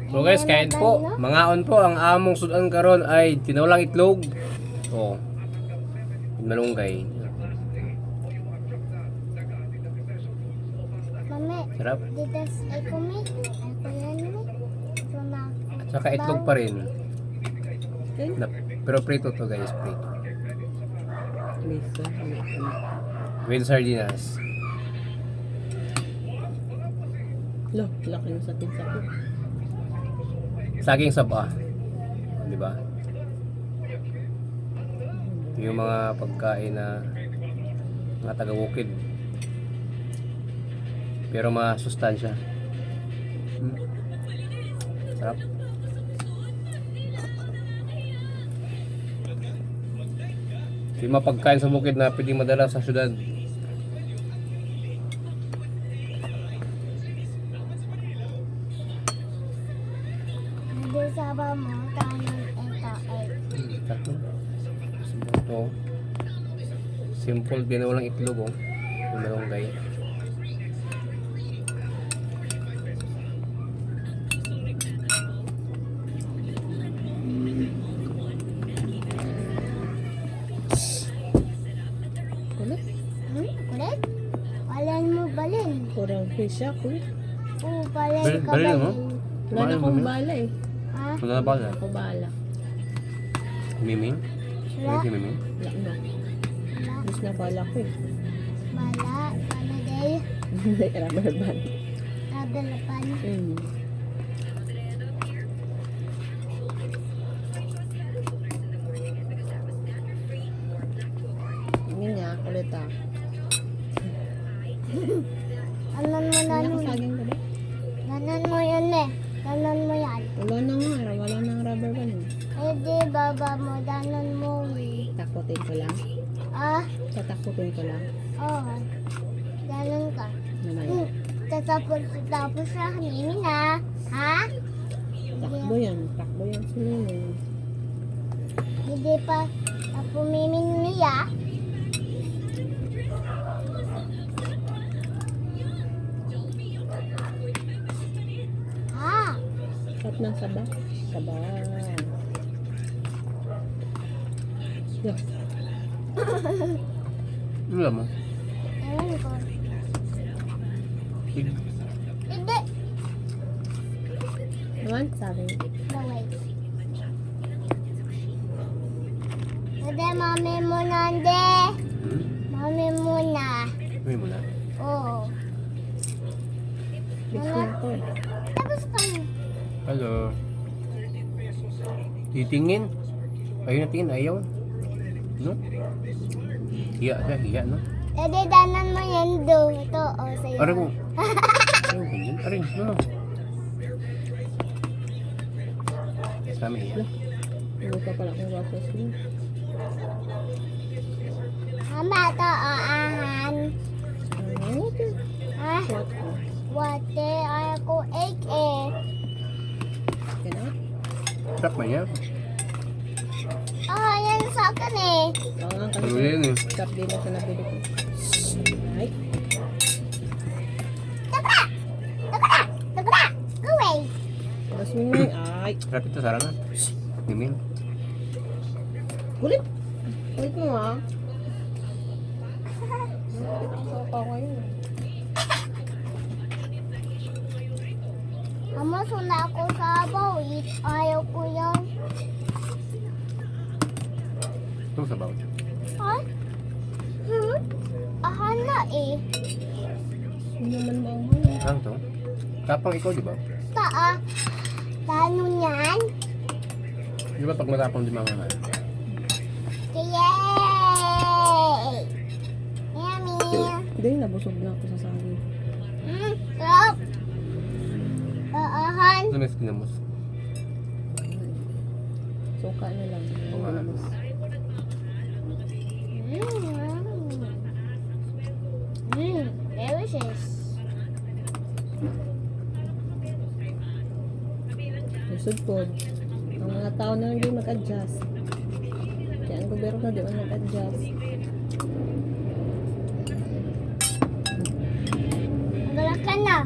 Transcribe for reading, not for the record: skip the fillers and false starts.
So guys, kain po. Mangaon po ang among sudan karon ay tinulang itlog. Oh. Malunggay. Mami, Sarap. didas ay kumi. Ay kuyan mo. So na. At saka itlog pa rin. Pero prito to guys, prito. With sardinas. Loh, laki ng sapin-sapin. Saging saba. Di ba? Ito yung mga pagkain na mga taga-bukid. Pero masustansya. Sarap. Ito yung mga pagkain sa bukid na pwedeng madala sa syudad. Hindi saba mo. Tanan ito ay. Tatlo. Ito. Simple din na walang itlog oh. Yung malunggay. Kulit? Kulit? Walan mo balin. Kurang fish ako. Oo, balin Balin- ka balin balin. mo? Wala na akong bala eh. Ha? Wala na ba Wala ako bala. Miming? Wala. Pwede miming? Wala na. Wala. Mas na bala ko eh. Bala. Bala day. Rubber band. Kabalapan. Ini nga, kulit ah. Anan mo na Wala nun. ko saging ko ba? Ganon mo yun eh. Ganon mo yan. Wala na nga, wala nang rubber band. Eh di baba mo. Ganon mo eh. Takutin ko lang. Ah? Tatakutin ko lang. Oo. Ganon ka. Naman. Tapos na kanina na. Ha? Takbo yan. Takbo yan si Nini. Hindi pa pumimin niya. Ha? Kat ng saba. Saba. Yeah. Wala mo. Ewan ko. Pig. Hindi. Naman, sabi. Daway. Hindi, mami muna, hindi. Mami muna. Uy mo na. Oo. Bigyan ko eh. Tapos ka na. Hello. Titingin. Ayaw na tingin, ayaw. No? Hiya ka, hiya no? Ede, danan mo yan do. Ito, sa'yo. Aray ko. Ayaw ka dyan. Aray, no. Sa amin hiya. Hindi pa pala akong wapas niya. Mama, ito, ahan. Ano ito? Ha? What ko? Wate, ako egg eh. Kaya na? Sarap man yan. Yan sa akin eh. Oo nga Ano kasi. yan eh. Stop din na sa nabili ko. Ay. Taka! Taka! Taka! Go away! Mas may ay. Sarap ito, sarap na. Miming. Kulit. Kulit mo ah. Sopa ko yun. Mama, suna ako sa bawit. Ayaw ko yan. Ito sa bawat. Ay? Ahan na eh. Hindi naman ba ang hangin? Saan to? Tapang ikaw, di ba? Taa. Paano yan? Di ba pag matapang di mga nga? Yay! Yummy! Hindi, nabusog na ako sa saging. Stop! Taahan. Ano may skinamos? Suka na lang. Oo nga. Delicious. Busog po. Ang mga tao na hindi mag-adjust. Kaya ang gobyerno di man mag-adjust. Magalakan na.